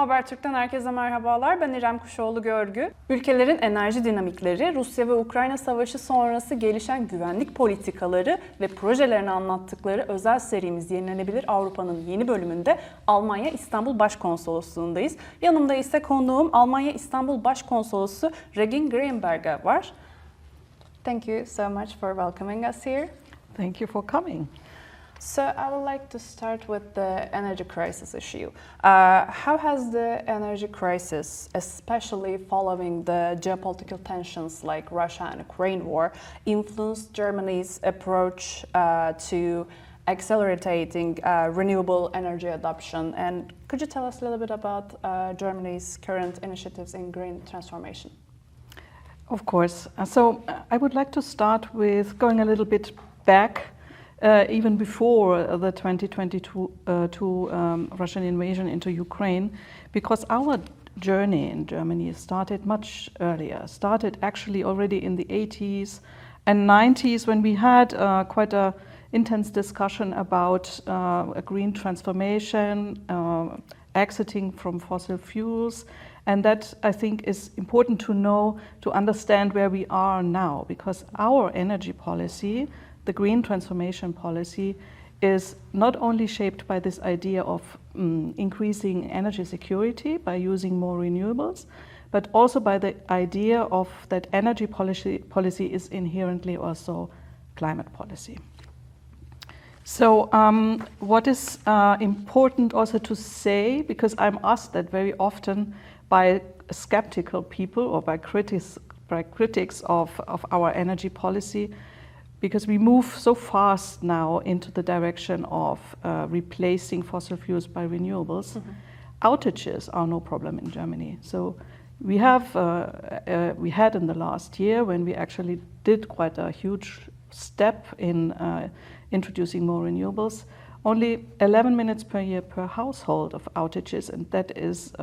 Habertürk'ten herkese merhabalar. Ben İrem Kuşoğlu Görgü. Ülkelerin enerji dinamikleri, Rusya ve Ukrayna Savaşı sonrası gelişen güvenlik politikaları ve projelerini anlattıkları özel serimiz Yenilenebilir Avrupa'nın yeni bölümünde Almanya İstanbul Başkonsolosluğundayız. Yanımda ise konuğum Almanya İstanbul Başkonsolosu Regine Grienberger var. Thank you so much for welcoming us here. Thank you for coming. So I would like to start with the energy crisis issue. How has the energy crisis, especially following the geopolitical tensions like Russia and Ukraine war, influenced Germany's approach to accelerating renewable energy adoption? And could you tell us a little bit about Germany's current initiatives in green transformation? Of course. So I would like to start with going a little bit back. Even before the 2022 Russian invasion into Ukraine, because our journey in Germany started much earlier, started actually already in the 80s and 90s when we had quite an intense discussion about a green transformation, exiting from fossil fuels. And that, I think, is important to know, to understand where we are now, because our energy policy, the green transformation policy, is not only shaped by this idea of increasing energy security by using more renewables, but also by the idea of that energy policy is inherently also climate policy. So what is important also to say, because I'm asked that very often by skeptical people or by critics of our energy policy, because we move so fast now into the direction of replacing fossil fuels by renewables. Mm-hmm. Outages are no problem in Germany. So we had in the last year, when we actually did quite a huge step in introducing more renewables, only 11 minutes per year per household of outages, and that is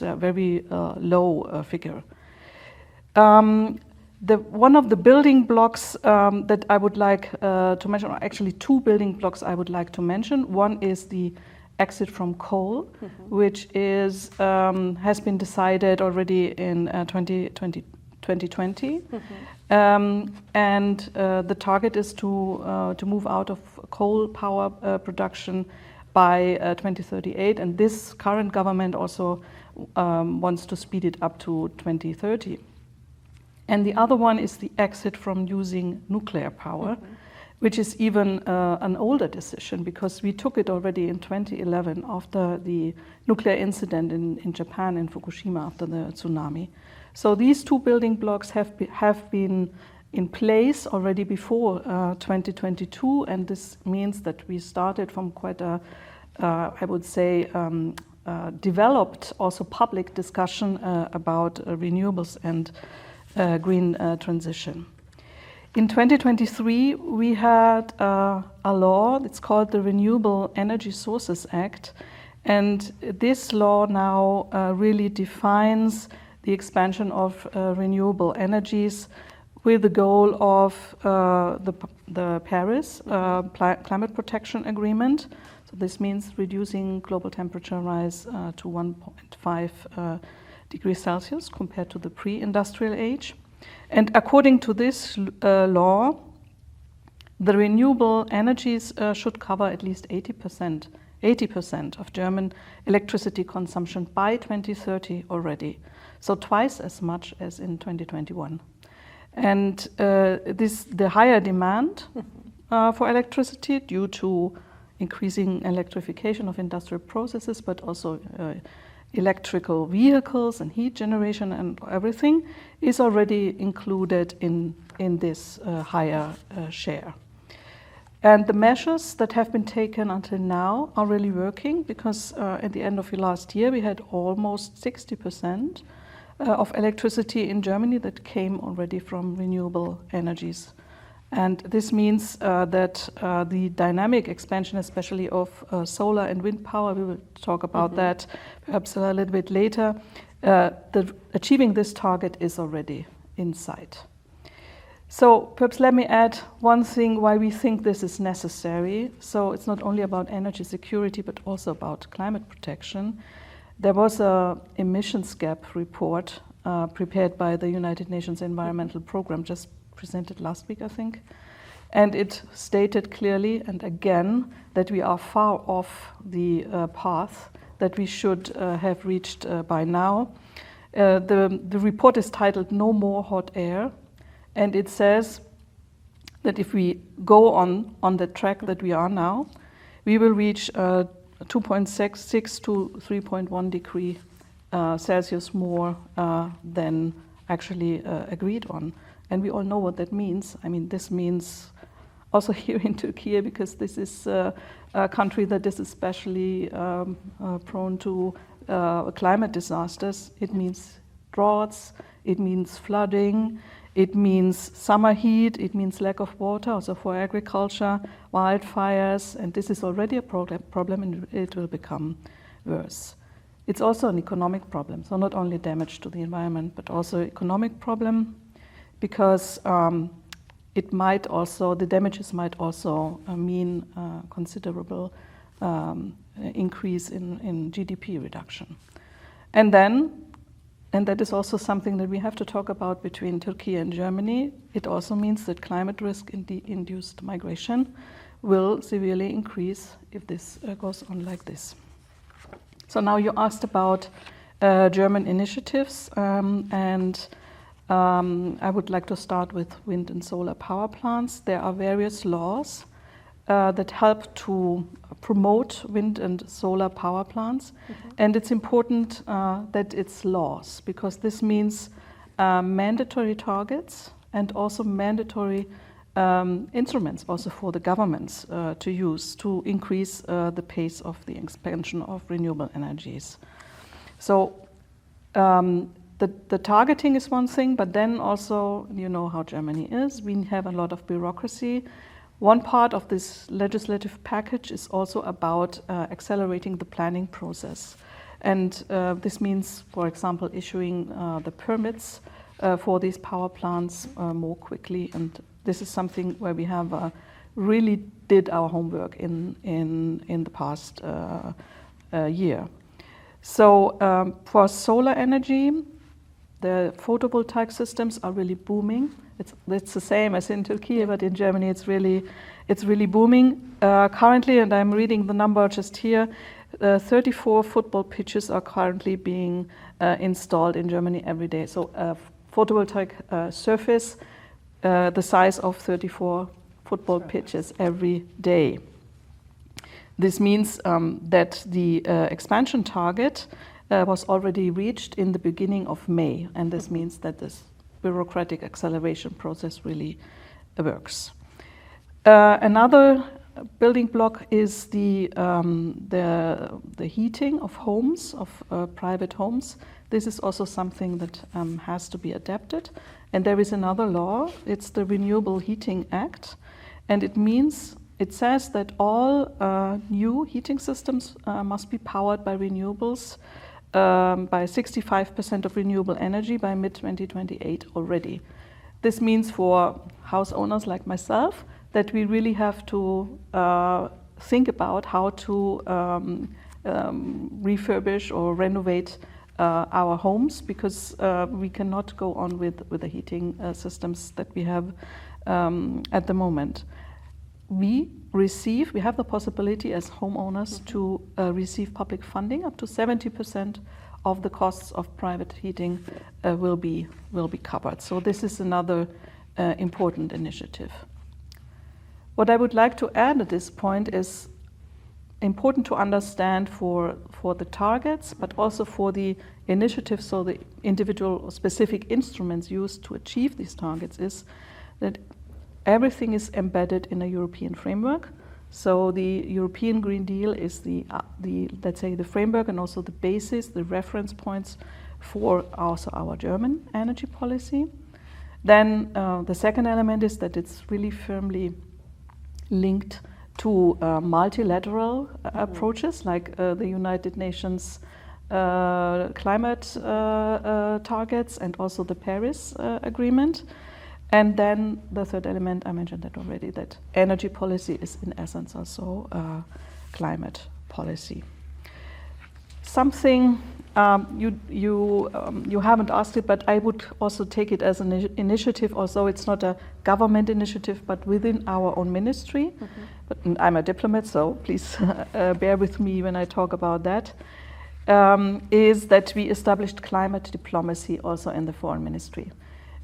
a very low figure. One of the building blocks that I would like to mention, or actually two building blocks I would like to mention. One is the exit from coal, mm-hmm. which has been decided already in 2020. Mm-hmm. And the target is to move out of coal power production by 2038, and this current government also wants to speed it up to 2030. And the other one is the exit from using nuclear power, mm-hmm. which is even an older decision, because we took it already in 2011 after the nuclear incident in Japan, in Fukushima, after the tsunami. So these two building blocks have been in place already before 2022, and this means that we started from quite a, I would say, developed also public discussion about renewables and green transition. In 2023, we had a law, it's called the Renewable Energy Sources Act, and this law now really defines the expansion of renewable energies with the goal of the Paris Climate Protection Agreement. So this means reducing global temperature rise to 1.5 degrees Celsius compared to the pre-industrial age. And according to this law, the renewable energies should cover at least 80% of German electricity consumption by 2030 already. So twice as much as in 2021. And the higher demand for electricity due to increasing electrification of industrial processes, but also electrical vehicles and heat generation and everything is already included in this higher share. And the measures that have been taken until now are really working, because at the end of last year we had almost 60% of electricity in Germany that came already from renewable energies. And this means that the dynamic expansion, especially of solar and wind power, we will talk about mm-hmm. that perhaps a little bit later, achieving this target is already in sight. So perhaps let me add one thing why we think this is necessary. So it's not only about energy security, but also about climate protection. There was a emissions gap report prepared by the United Nations Environmental Programme, just presented last week, I think. And it stated clearly and again that we are far off the path that we should have reached by now. The report is titled "No More Hot Air," and it says that if we go on the track that we are now, we will reach 2.66 to 3.1 degree Celsius more than actually agreed on. And we all know what that means. I mean, this means also here in Turkey, because this is a country that is especially prone to climate disasters. It means droughts, it means flooding, it means summer heat, it means lack of water, also for agriculture, wildfires, and this is already a problem and it will become worse. It's also an economic problem, so not only damage to the environment, but also economic problem, because it might also, the damages might also mean considerable increase in GDP reduction. And that is also something that we have to talk about between Turkey and Germany. It also means that climate risk induced migration will severely increase if this goes on like this. So now you asked about German initiatives, and I would like to start with wind and solar power plants. There are various laws that help to promote wind and solar power plants. And it's important that it's laws, because this means mandatory targets and also mandatory instruments also for the governments to use to increase the pace of the expansion of renewable energies. So the targeting is one thing, but then also, you know how Germany is. We have a lot of bureaucracy. One part of this legislative package is also about accelerating the planning process. And this means, for example, issuing the permits for these power plants more quickly. And this is something where we have really did our homework in the past year. So for solar energy, the photovoltaic systems are really booming. It's the same as in Turkey, but in Germany it's really booming. Currently, and I'm reading the number just here, 34 football pitches are currently being installed in Germany every day. So a photovoltaic surface the size of 34 football pitches every day. This means that the expansion target was already reached in the beginning of May, and this means that this bureaucratic acceleration process really works. Another building block is the heating of homes, of private homes. This is also something that has to be adapted. And there is another law, it's the Renewable Heating Act, and it says that all new heating systems must be powered by renewables, by 65% of renewable energy by mid-2028 already. This means for house owners like myself that we really have to think about how to refurbish or renovate our homes, because we cannot go on with the heating systems that we have at the moment. We have the possibility as homeowners to receive public funding. Up to 70% of the costs of private heating will be covered. So this is another important initiative. What I would like to add at this point is important to understand for the targets, but also for the initiatives, so the individual specific instruments used to achieve these targets, is that everything is embedded in a European framework. So the European Green Deal is the let's say the framework and also the basis, the reference points for also our German energy policy. Then the second element is that it's really firmly linked to multilateral approaches, like the United Nations climate targets and also the Paris Agreement. And then the third element, I mentioned that already, that energy policy is in essence also climate policy. something you haven't asked it, but I would also take it as an initiative, although it's not a government initiative, but within our own ministry. But I'm a diplomat, so please bear with me when I talk about that. Is that we established climate diplomacy also in the foreign ministry,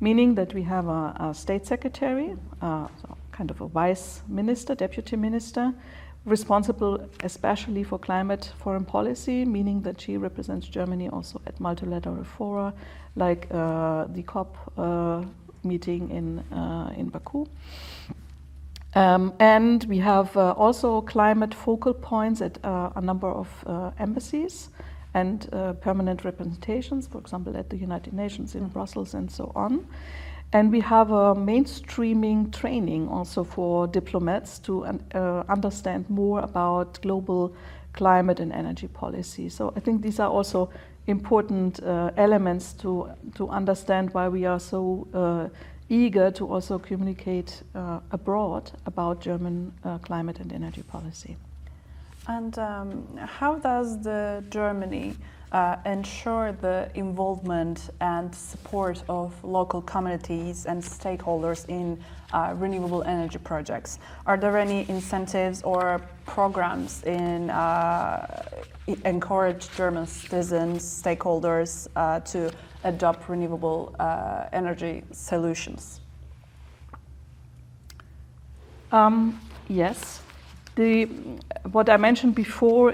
meaning that we have a state secretary, so kind of a vice minister, deputy minister, responsible especially for climate foreign policy, meaning that she represents Germany also at multilateral fora, like the COP meeting in Baku. And we have also climate focal points at a number of embassies and permanent representations, for example, at the United Nations in Brussels and so on. And we have a mainstreaming training also for diplomats to understand more about global climate and energy policy. So I think these are also important elements to understand why we are so eager to also communicate abroad about German climate and energy policy. And how does Germany ensure the involvement and support of local communities and stakeholders in renewable energy projects? Are there any incentives or programs in encourage German citizens, stakeholders to adopt renewable energy solutions? Yes. What I mentioned before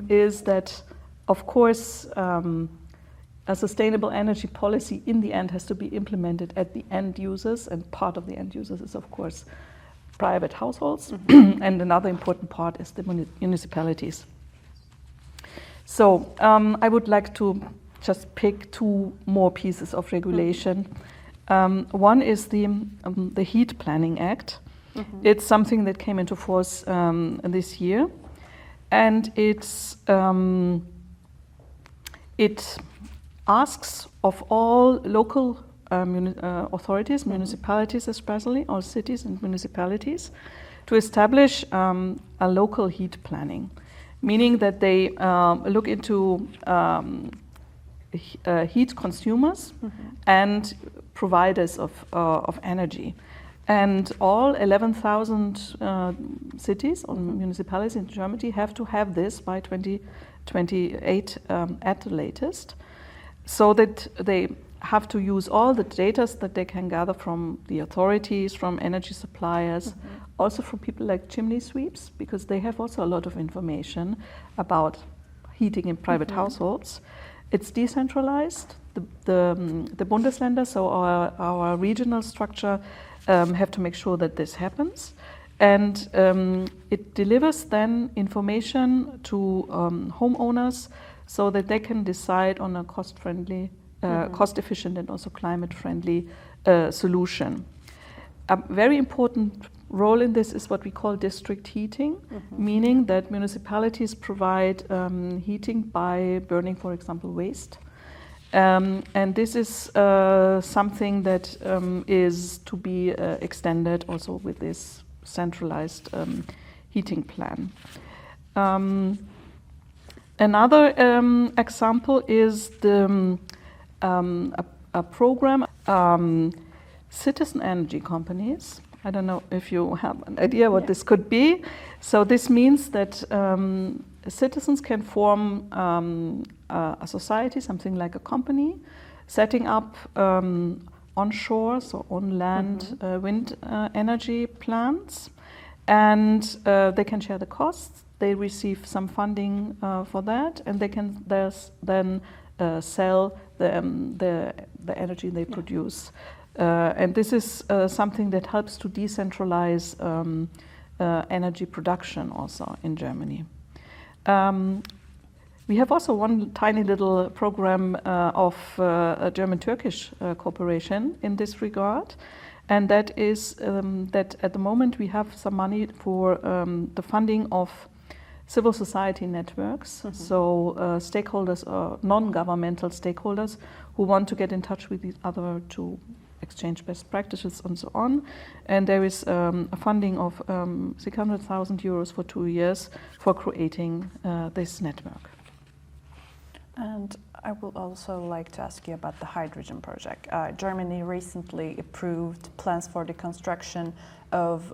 is that, of course, a sustainable energy policy in the end has to be implemented at the end users, and part of the end users is, of course, private households, and another important part is the municipalities. So I would like to just pick two more pieces of regulation. One is the Heat Planning Act. It's something that came into force this year, and it asks of all local authorities, municipalities especially, all cities and municipalities, to establish a local heat planning, meaning that they look into heat consumers and providers of energy. And all 11,000 cities or municipalities in Germany have to have this by 2028 at the latest, so that they have to use all the data that they can gather from the authorities, from energy suppliers, also from people like chimney sweeps, because they have also a lot of information about heating in private households. It's decentralized. The Bundesländer, so our regional structure, have to make sure that this happens, and it delivers then information to homeowners so that they can decide on a cost-friendly, cost-efficient and also climate-friendly solution. A very important role in this is what we call district heating, meaning that municipalities provide heating by burning, for example, waste. And this is something that is to be extended also with this centralized heating plan. Another example is a program, citizen energy companies. I don't know if you have an idea what this could be. So this means that citizens can form a society, something like a company, setting up onshore, so on land wind energy plants, and they can share the costs. They receive some funding for that, and they can then sell the energy they produce. And this is something that helps to decentralize energy production also in Germany. We have also one tiny little program of a German-Turkish cooperation in this regard, and that is that at the moment we have some money for the funding of civil society networks, so stakeholders, non-governmental stakeholders who want to get in touch with each other to exchange best practices and so on. And there is a funding of 600,000 euros for 2 years for creating this network. And I would also like to ask you about the hydrogen project. Germany recently approved plans for the construction of,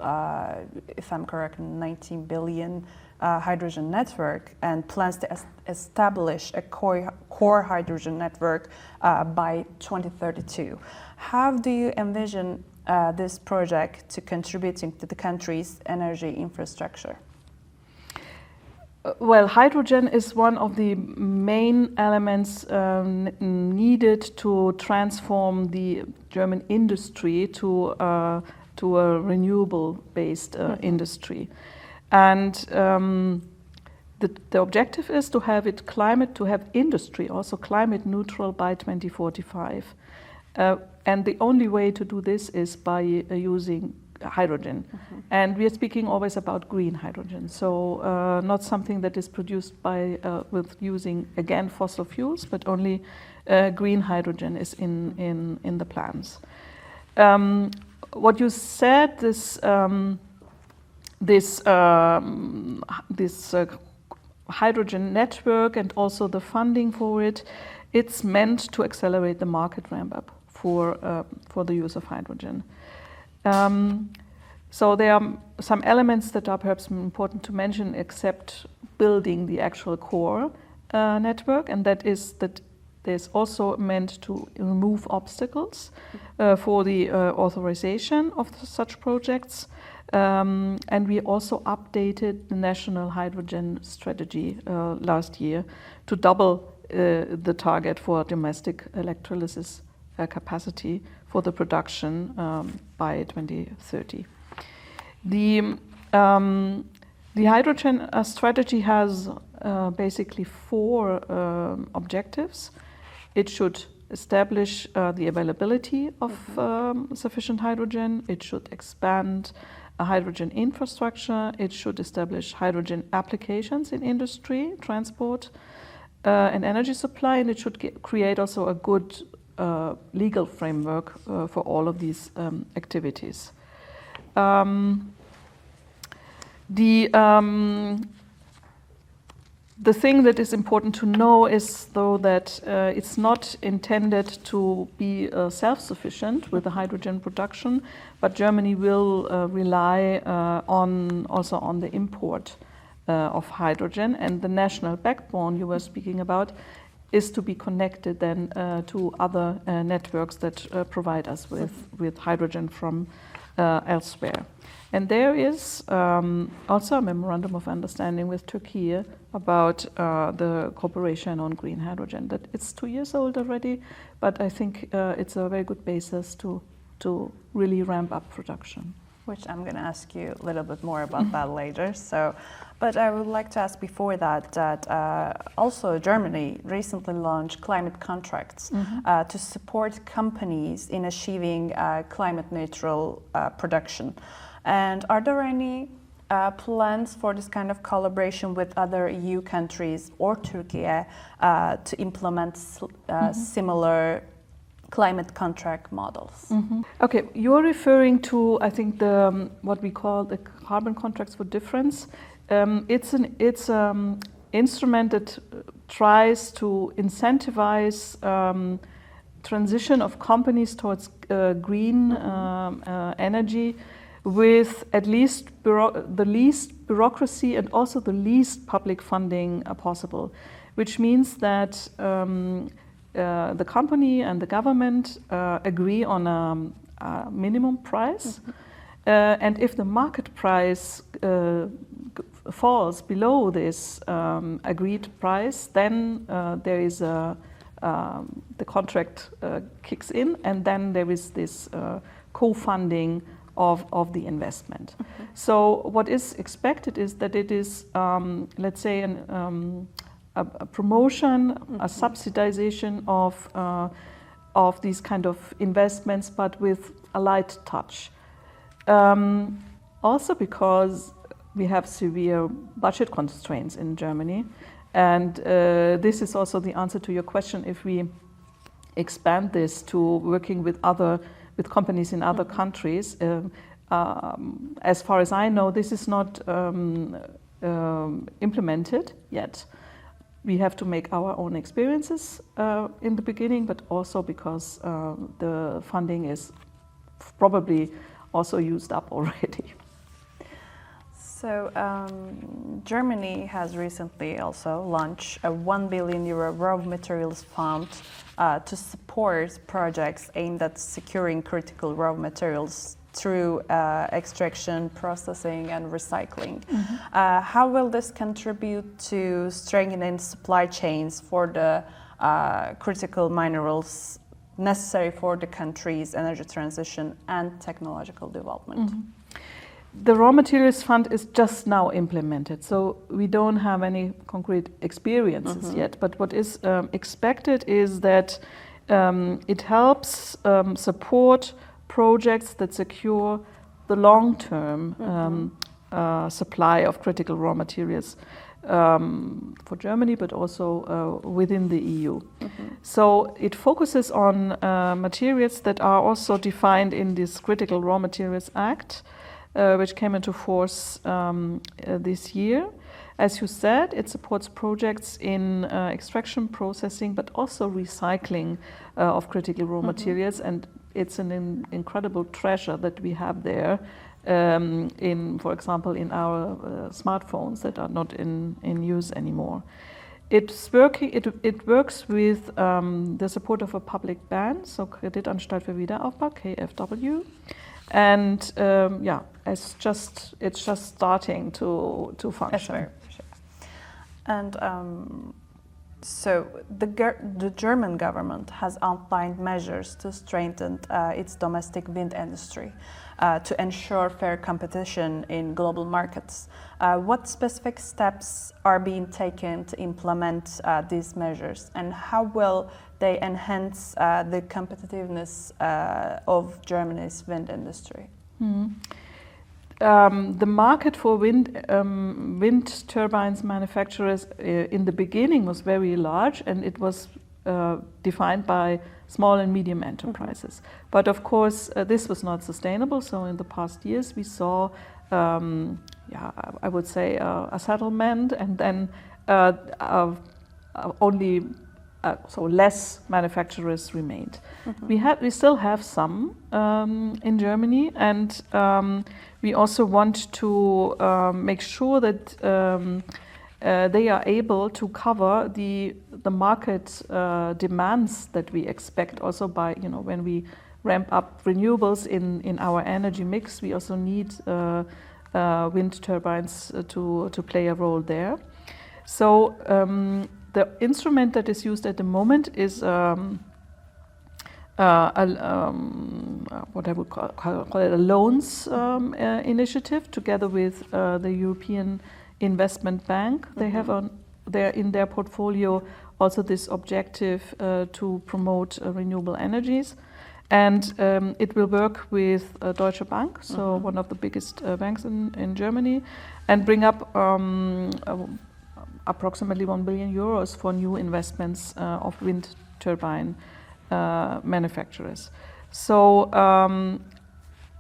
if I'm correct, 19 billion hydrogen network, and plans to establish a core hydrogen network by 2032. How do you envision this project to contributing to the country's energy infrastructure? Well, hydrogen is one of the main elements needed to transform the German industry to a renewable-based industry, and the objective is to have industry also climate neutral by 2045, and the only way to do this is by using hydrogen. And we are speaking always about green hydrogen, so not something that is produced by with using again fossil fuels, but only green hydrogen is in the plans. What you said, this hydrogen network and also the funding for it, it's meant to accelerate the market ramp up for the use of hydrogen. So there are some elements that are perhaps important to mention, except building the actual core network, and that is that there's also meant to remove obstacles for the authorization of such projects, and we also updated the national hydrogen strategy last year to double the target for domestic electrolysis capacity for the production by 2030. The hydrogen strategy has basically four objectives. It should establish the availability of sufficient hydrogen. It should expand a hydrogen infrastructure. It should establish hydrogen applications in industry, transport, and energy supply. And it should create also a good legal framework for all of these activities. The thing that is important to know is, though, that it's not intended to be self-sufficient with the hydrogen production, but Germany will rely also on the import of hydrogen, and the national backbone you were speaking about is to be connected then to other networks that provide us with hydrogen from elsewhere. And there is also a memorandum of understanding with Turkey about the cooperation on green hydrogen. That it's 2 years old already, but I think it's a very good basis to really ramp up production. Which I'm going to ask you a little bit more about that later. So, but I would like to ask before that also Germany recently launched climate contracts to support companies in achieving climate neutral production. And are there any plans for this kind of collaboration with other EU countries or Turkey to implement similar climate contract models? Okay, you're referring to, I think, what we call the carbon contracts for difference. It's an instrument that tries to incentivize transition of companies towards green energy with at least the least bureaucracy and also the least public funding possible, which means that the company and the government agree on a minimum price, and if the market price falls below this agreed price, then there is the contract kicks in, and then there is this co-funding of the investment. So what is expected is that it is, let's say, a promotion, a subsidization of these kind of investments, but with a light touch. Also because we have severe budget constraints in Germany, and this is also the answer to your question. If we expand this to working with companies in other countries, as far as I know, this is not implemented yet. we have to make our own experiences in the beginning, but also because the funding is probably also used up already. So Germany has recently also launched a €1 billion raw materials fund to support projects aimed at securing critical raw materials through extraction, processing and recycling. How will this contribute to strengthening supply chains for the critical minerals necessary for the country's energy transition and technological development? The raw materials fund is just now implemented, so we don't have any concrete experiences yet. But what is expected is that it helps support projects that secure the long-term supply of critical raw materials for Germany, but also within the EU. So it focuses on materials that are also defined in this Critical Raw Materials Act, which came into force this year. As you said, it supports projects in extraction, processing, but also recycling of critical raw materials, and it's an incredible treasure that we have there. For example, in our smartphones that are not in use anymore. It works with the support of a public bank, so Kreditanstalt für Wiederaufbau, KfW. And it's just starting to function. And so the German government has outlined measures to strengthen its domestic wind industry to ensure fair competition in global markets. What specific steps are being taken to implement these measures, and how will they enhance the competitiveness of Germany's wind industry? The market for wind turbines manufacturers in the beginning was very large, and it was defined by small and medium enterprises. But of course, this was not sustainable. So in the past years, we saw, I would say, a settlement, and then only so less manufacturers remained. We still have some in Germany, and we also want to make sure that they are able to cover the market demands that we expect. Also, by when we ramp up renewables in our energy mix, we also need wind turbines to play a role there. So the instrument that is used at the moment is what I would call it a loans initiative, together with the European Investment Bank. They have in their portfolio also this objective to promote renewable energies. And it will work with Deutsche Bank, so one of the biggest banks in Germany, and bring up approximately €1 billion for new investments of wind turbine manufacturers. So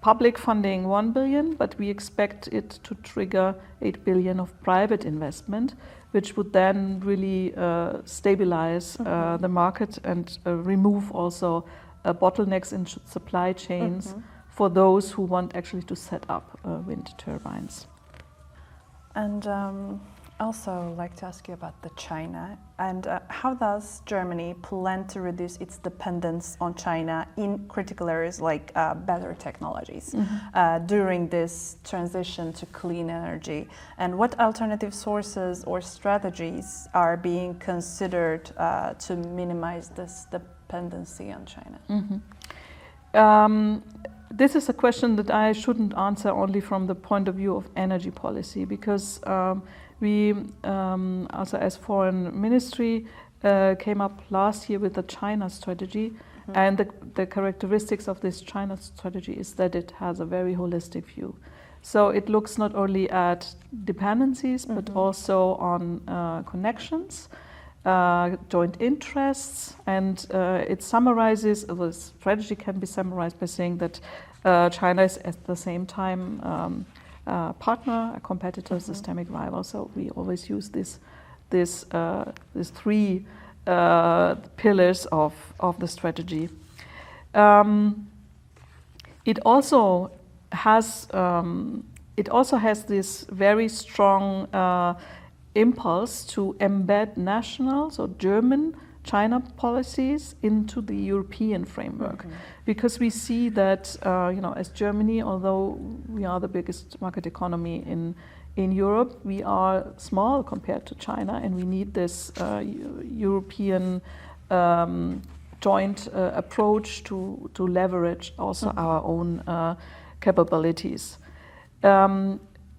public funding 1 billion, but we expect it to trigger 8 billion of private investment, which would then really stabilize the market and remove also bottlenecks in supply chains for those who want actually to set up wind turbines. And also like to ask you about China, and how does Germany plan to reduce its dependence on China in critical areas like better technologies during this transition to clean energy, and what alternative sources or strategies are being considered to minimize this dependency on China? This is a question that I shouldn't answer only from the point of view of energy policy, because we, also as foreign ministry, came up last year with the China strategy, and the characteristics of this China strategy is that it has a very holistic view. So it looks not only at dependencies, but also on connections, joint interests, and it summarizes, the strategy can be summarized by saying that China is at the same time partner, a competitor, systemic rival. So we always use this these three pillars of the strategy. It also has this very strong impulse to embed national, so German China policies into the European framework, because we see that as Germany, although we are the biggest market economy in Europe, we are small compared to China, and we need this European joint approach to leverage also our own capabilities.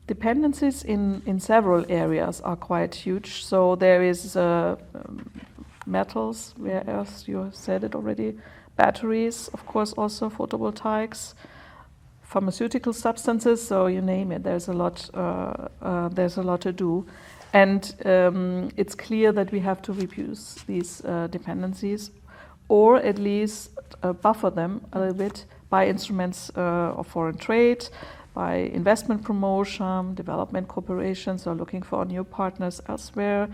Dependencies in several areas are quite huge. So there is metals, where else you said it already, batteries, of course, also photovoltaics, pharmaceutical substances. So you name it. There's a lot. There's a lot to do, and it's clear that we have to reduce these dependencies, or at least buffer them a little bit by instruments of foreign trade, by investment promotion, development cooperation, so looking for new partners elsewhere.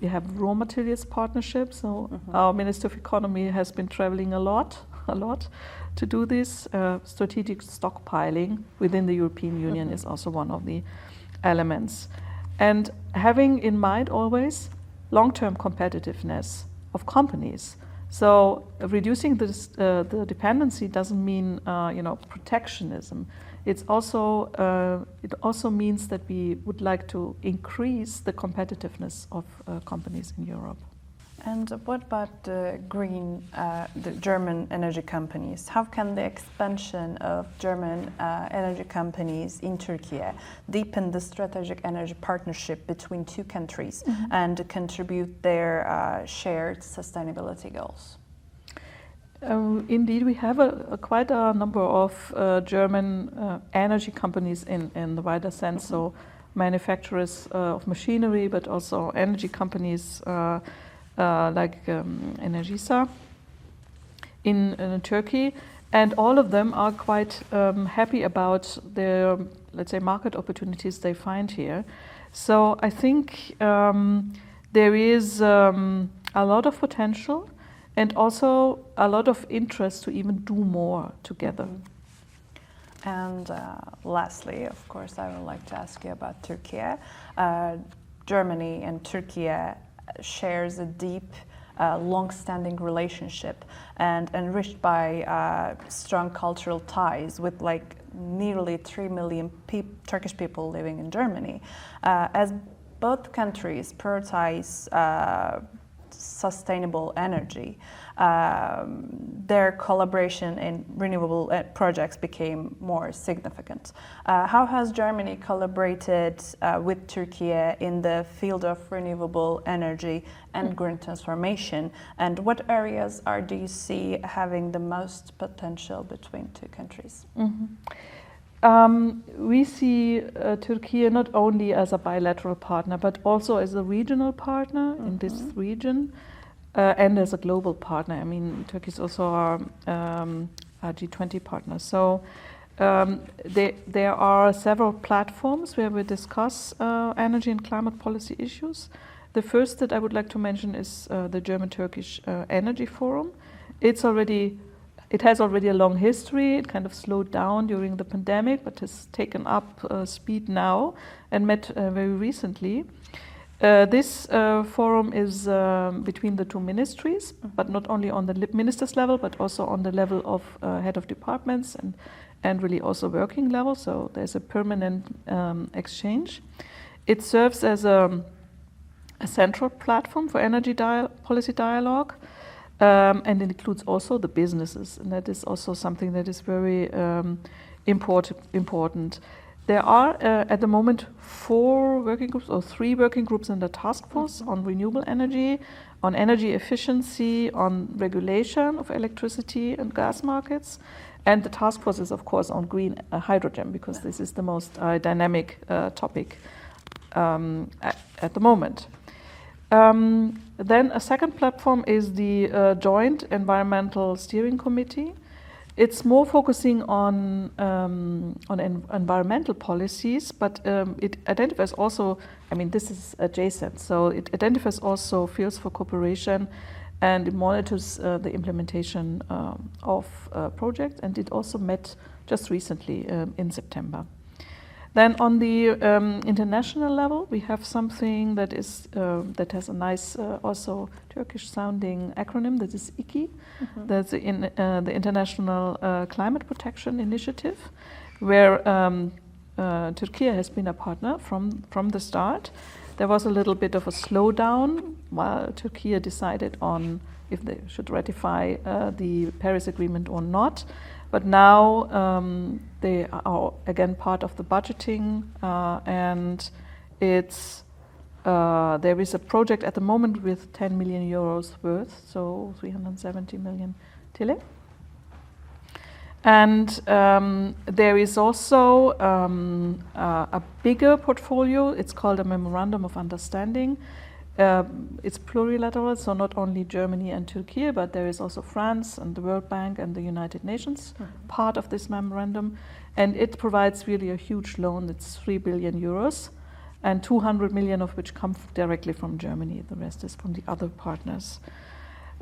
We have raw materials partnerships, so our Minister of Economy has been traveling a lot to do this. Strategic stockpiling within the European Union is also one of the elements. And having in mind always long-term competitiveness of companies. So reducing the dependency doesn't mean protectionism. It also means that we would like to increase the competitiveness of companies in Europe. And what about the German energy companies? How can the expansion of German energy companies in Turkey deepen the strategic energy partnership between two countries and contribute their shared sustainability goals? Indeed, we have quite a number of German energy companies in the wider sense, so manufacturers of machinery, but also energy companies like Energisa in Turkey, and all of them are quite happy about the, let's say, market opportunities they find here. So I think there is a lot of potential, and also a lot of interest to even do more together. And lastly, of course, I would like to ask you about Turkey. Germany and Turkey shares a deep, long-standing relationship and enriched by strong cultural ties with like nearly 3 million Turkish people living in Germany. As both countries prioritize sustainable energy, their collaboration in renewable projects became more significant. How has Germany collaborated with Turkey in the field of renewable energy and green transformation? And what areas do you see having the most potential between two countries? We see Turkey not only as a bilateral partner, but also as a regional partner in this region, and as a global partner. I mean, Turkey is also our G20 partner. So there are several platforms where we discuss energy and climate policy issues. The first that I would like to mention is the German-Turkish Energy Forum. It has already a long history. It kind of slowed down during the pandemic, but has taken up speed now and met very recently. This forum is between the two ministries, but not only on the ministers' level, but also on the level of head of departments and really also working level. So there's a permanent exchange. It serves as a central platform for energy policy dialogue. And it includes also the businesses, and that is also something that is very important. There are at the moment 4 working groups or 3 working groups in the task force on renewable energy, on energy efficiency, on regulation of electricity and gas markets, and the task force is of course on green hydrogen, because this is the most dynamic topic at the moment. Then a second platform is the Joint Environmental Steering Committee. It's more focusing on environmental policies, but it identifies also, I mean, this is adjacent, so it identifies also fields for cooperation, and it monitors the implementation of projects, and it also met just recently in September. Then on the international level, we have something that is that has a nice also Turkish-sounding acronym. That is IKI. Mm-hmm. That's the International Climate Protection Initiative, where Turkey has been a partner from the start. There was a little bit of a slowdown while Turkey decided on if they should ratify the Paris Agreement or not. But now they are again part of the budgeting, and it's there is a project at the moment with 10 million euros worth, so 370 million tile. And there is also a bigger portfolio. It's called a Memorandum of Understanding. It's plurilateral, so not only Germany and Turkey, but there is also France and the World Bank and the United Nations part of this memorandum. And it provides really a huge loan. It's 3 billion euros, and 200 million of which come directly from Germany. The rest is from the other partners.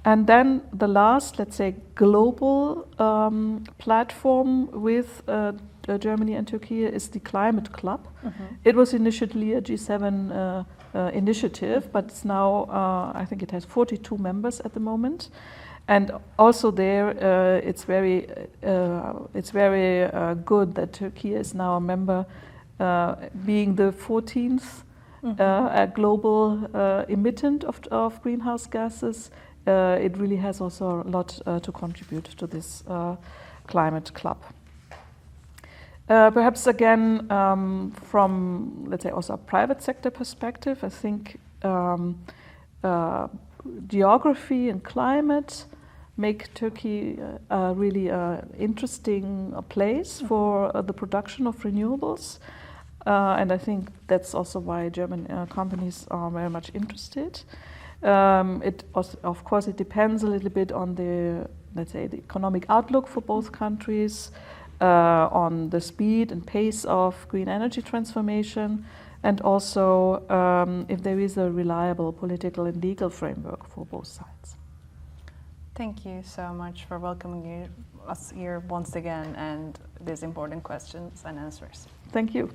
And then the last, let's say, global platform with Germany and Turkey is the Climate Club. Mm-hmm. It was initially a G7 initiative, but it's now, I think it has 42 members at the moment. And also there, it's very good that Turkey is now a member, being the 14th global emittent of greenhouse gases. It really has also a lot to contribute to this climate club. Perhaps again, from, let's say, also a private sector perspective, I think geography and climate make Turkey really interesting place for the production of renewables. And I think that's also why German companies are very much interested. It also, of course, it depends a little bit on the, let's say, the economic outlook for both countries, on the speed and pace of green energy transformation, and also if there is a reliable political and legal framework for both sides. Thank you so much for welcoming us here once again and these important questions and answers. Thank you.